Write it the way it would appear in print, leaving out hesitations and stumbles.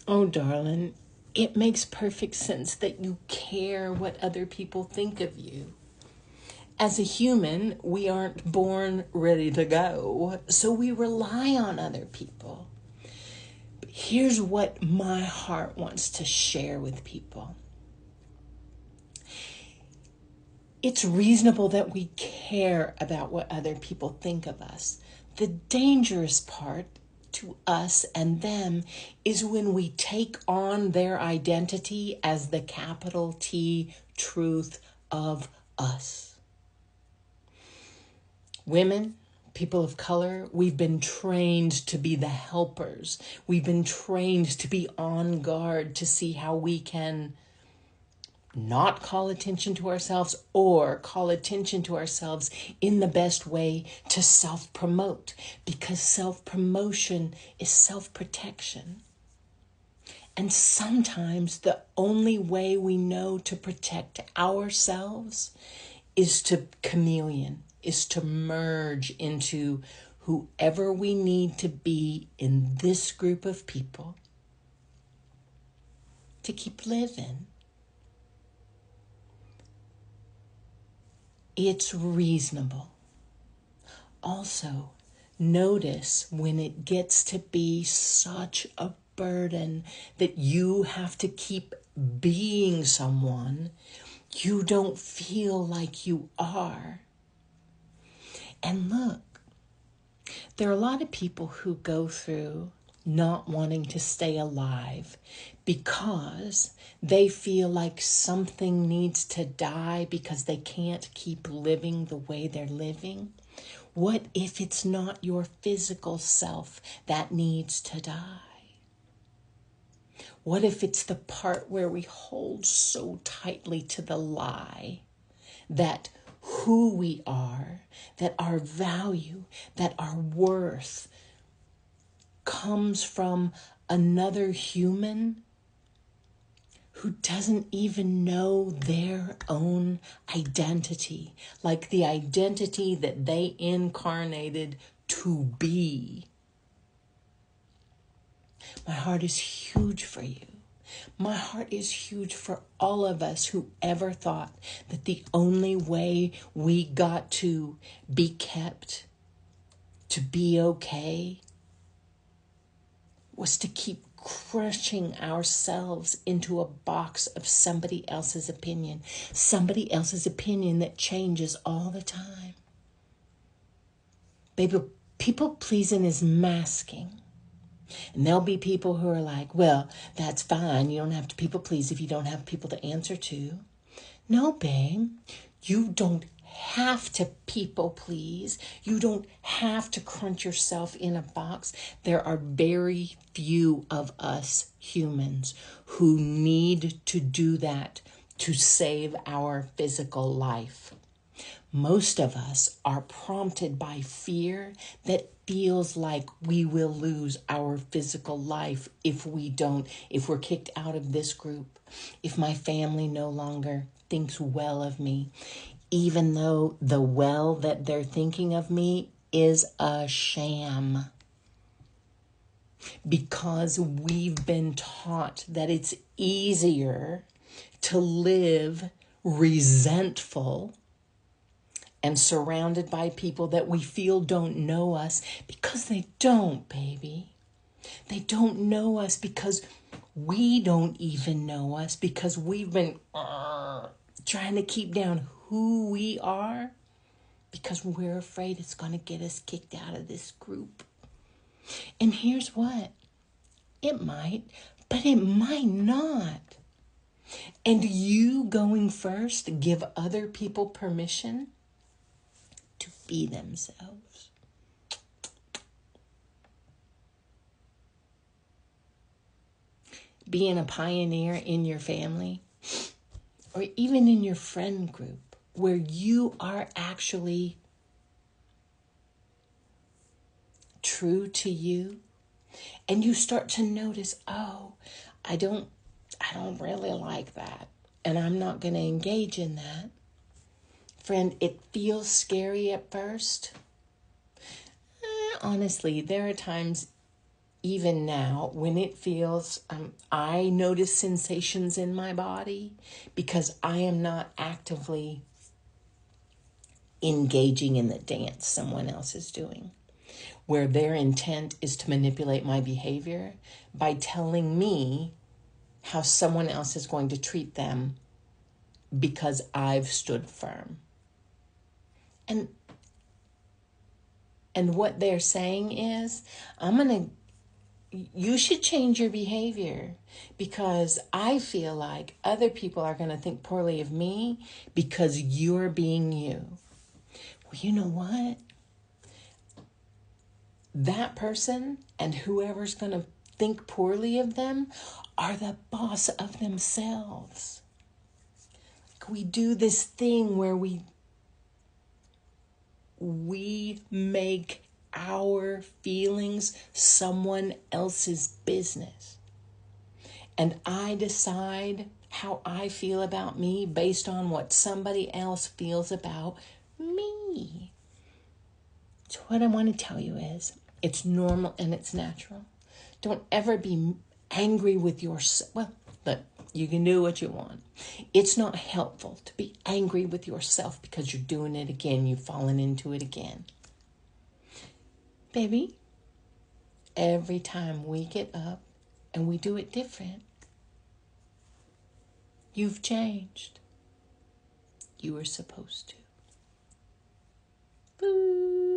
Oh, darling, it makes perfect sense that you care what other people think of you. As a human, we aren't born ready to go, so we rely on other people. But here's what my heart wants to share with people. It's reasonable that we care about what other people think of us. The dangerous part to us and them is when we take on their identity as the capital T truth of us. Women, people of color, we've been trained to be the helpers. We've been trained to be on guard to see how we can not call attention to ourselves or call attention to ourselves in the best way to self-promote, because self-promotion is self-protection. And sometimes the only way we know to protect ourselves is to chameleon, is to merge into whoever we need to be in this group of people to keep living. It's reasonable. Also, notice when it gets to be such a burden that you have to keep being someone you don't feel like you are. And look, there are a lot of people who go through not wanting to stay alive because they feel like something needs to die because they can't keep living the way they're living. What if it's not your physical self that needs to die? What if it's the part where we hold so tightly to the lie that who we are, that our value, that our worth comes from another human who doesn't even know their own identity, like the identity that they incarnated to be. My heart is huge for you. My heart is huge for all of us who ever thought that the only way we got to be kept, to be okay, was to keep crushing ourselves into a box of somebody else's opinion that changes all the time. Baby, people pleasing is masking. And there'll be people who are like, well, that's fine. You don't have to people please if you don't have people to answer to. No, babe, you don't have to people please. You don't have to crunch yourself in a box. There are very few of us humans who need to do that to save our physical life. Most of us are prompted by fear that feels like we will lose our physical life if we're kicked out of this group, if my family no longer thinks well of me, even though the well that they're thinking of me is a sham. Because we've been taught that it's easier to live resentful and surrounded by people that we feel don't know us, because they don't, baby. They don't know us because we don't even know us, because we've been trying to keep down who we are because we're afraid it's going to get us kicked out of this group. And here's what. It might, but it might not. And you going first give other people permission to be themselves. Being a pioneer in your family or even in your friend group where you are actually true to you, and you start to notice, oh, I don't really like that, and I'm not going to engage in that. Friend, it feels scary at first. Honestly, there are times even now, when it feels, I notice sensations in my body because I am not actively engaging in the dance someone else is doing, where their intent is to manipulate my behavior by telling me how someone else is going to treat them because I've stood firm. And what they're saying is, you should change your behavior because I feel like other people are going to think poorly of me because you're being you. Well, you know what? That person and whoever's going to think poorly of them are the boss of themselves. We do this thing where we make our feelings someone else's business. And I decide how I feel about me based on what somebody else feels about me. So what I want to tell you is, it's normal and it's natural. Don't ever be angry with yourself. Well, look, you can do what you want. It's not helpful to be angry with yourself because you're doing it again. You've fallen into it again. Baby, every time we get up and we do it different, you've changed. You were supposed to. Boo.